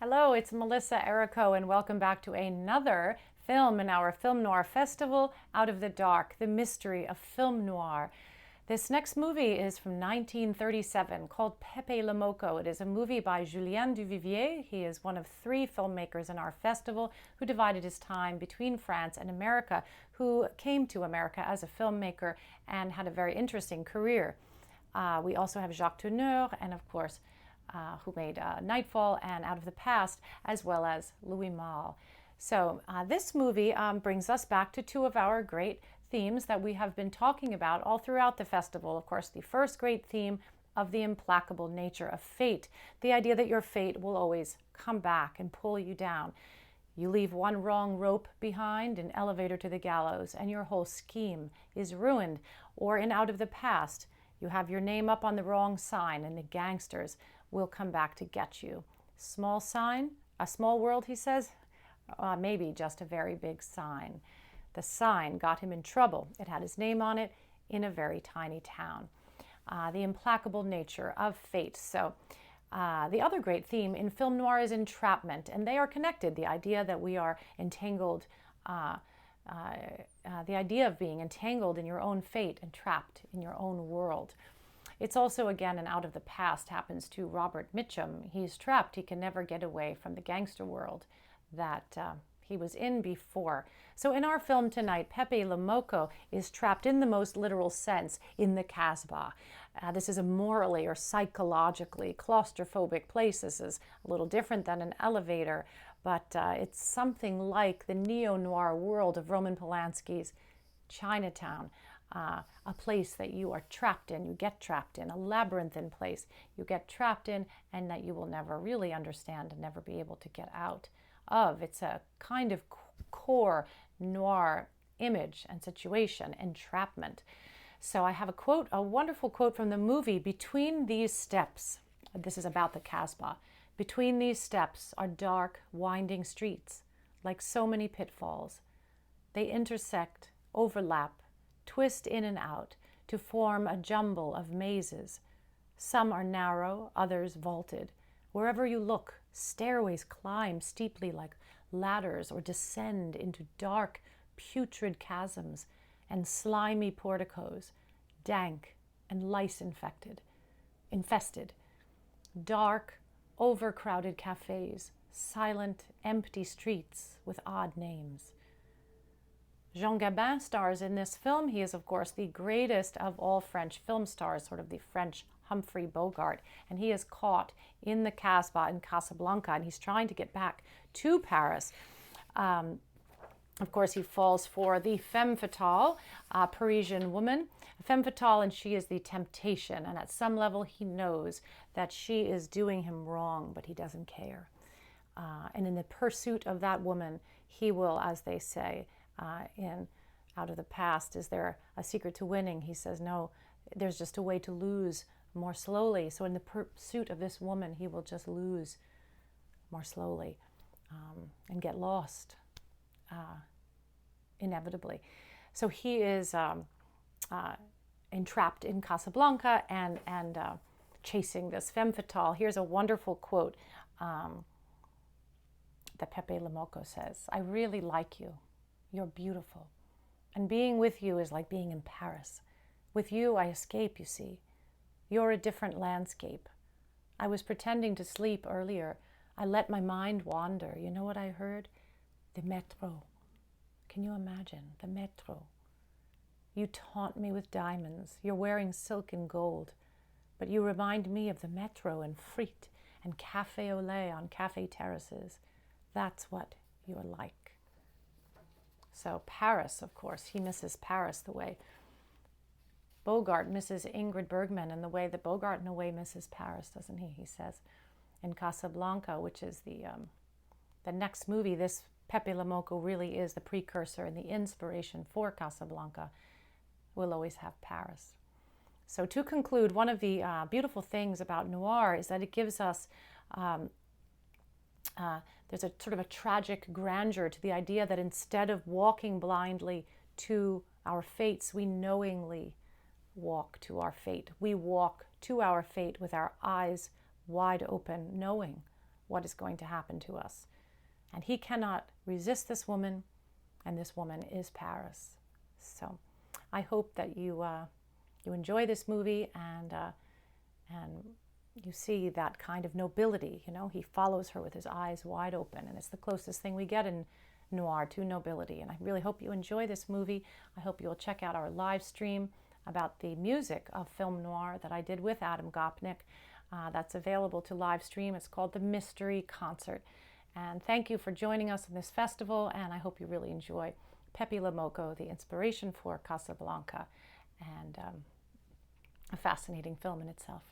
Hello, it's Melissa Errico, and welcome back to another film in our Film Noir Festival, Out of the Dark, the Mystery of Film Noir. This next movie is from 1937 called Pépé le Moko. It is a movie by Julien Duvivier. He is one of three filmmakers in our festival who divided his time between France and America, who came to America as a filmmaker and had a very interesting career. We also have Jacques Tourneur and, of course, who made Nightfall and Out of the Past, as well as Louis Malle. So this movie brings us back to two of our great themes that we have been talking about all throughout the festival. Of course, the first great theme of the implacable nature of fate, the idea that your fate will always come back and pull you down. You leave one wrong rope behind, an elevator to the gallows, and your whole scheme is ruined. Or in Out of the Past, you have your name up on the wrong sign and the gangsters will come back to get you. Small sign, a small world, he says, maybe just a very big sign. The sign got him in trouble. It had his name on it in a very tiny town. The implacable nature of fate. So the other great theme in film noir is entrapment, and they are connected. The idea that we are entangled, the idea of being entangled in your own fate and trapped in your own world. It's also, again, an Out of the Past happens to Robert Mitchum. He's trapped. He can never get away from the gangster world that he was in before. So in our film tonight, Pépé le Moko is trapped in the most literal sense in the Casbah. This is a morally or psychologically claustrophobic place. This is a little different than an elevator, but it's something like the neo-noir world of Roman Polanski's Chinatown. A place that you are trapped in, you get trapped in, a labyrinthine place you get trapped in, and that you will never really understand and never be able to get out of. It's a kind of core noir image and situation, entrapment. So I have a quote, a wonderful quote from the movie, "Between these steps," this is about the Casbah, "between these steps are dark, winding streets, like so many pitfalls. They intersect, overlap, twist in and out to form a jumble of mazes. Some are narrow, others vaulted. Wherever you look, stairways climb steeply like ladders or descend into dark, putrid chasms and slimy porticos, dank and lice-infested. Dark, overcrowded cafes, silent, empty streets with odd names." Jean Gabin stars in this film. He is, of course, the greatest of all French film stars, sort of the French Humphrey Bogart, and he is caught in the Casbah in Casablanca, and he's trying to get back to Paris. Of course, he falls for the femme fatale, Parisian woman, femme fatale, and she is the temptation, and at some level he knows that she is doing him wrong, but he doesn't care. And in the pursuit of that woman, he will, as they say, in Out of the Past, is there a secret to winning? He says, no, there's just a way to lose more slowly. So in the pursuit of this woman, he will just lose more slowly and get lost inevitably. So he is entrapped in Casablanca and chasing this femme fatale. Here's a wonderful quote that Pépé le Moko says, "I really like you. You're beautiful. And being with you is like being in Paris. With you, I escape, you see. You're a different landscape. I was pretending to sleep earlier. I let my mind wander. You know what I heard? The metro. Can you imagine? The metro. You taunt me with diamonds. You're wearing silk and gold. But you remind me of the metro and frites and café au lait on café terraces. That's what you're like." So Paris, of course, he misses Paris the way Bogart misses Ingrid Bergman, and the way that Bogart in a way misses Paris, doesn't he? He says in Casablanca, which is the next movie, this Pépé le Moko really is the precursor and the inspiration for Casablanca. We'll always have Paris. So to conclude, one of the beautiful things about noir is that it gives us there's a sort of a tragic grandeur to the idea that instead of walking blindly to our fates, we knowingly walk to our fate. We walk to our fate with our eyes wide open, knowing what is going to happen to us. And he cannot resist this woman, and this woman is Paris. So I hope that you enjoy this movie and you see that kind of nobility. You know, he follows her with his eyes wide open, and it's the closest thing we get in noir to nobility. And I really hope you enjoy this movie. I hope you'll check out our live stream about the music of film noir that I did with Adam Gopnik. That's available to live stream. It's called the Mystery Concert. And thank you for joining us in this festival, and I hope you really enjoy Pépé le Moko, the inspiration for Casablanca, and a fascinating film in itself.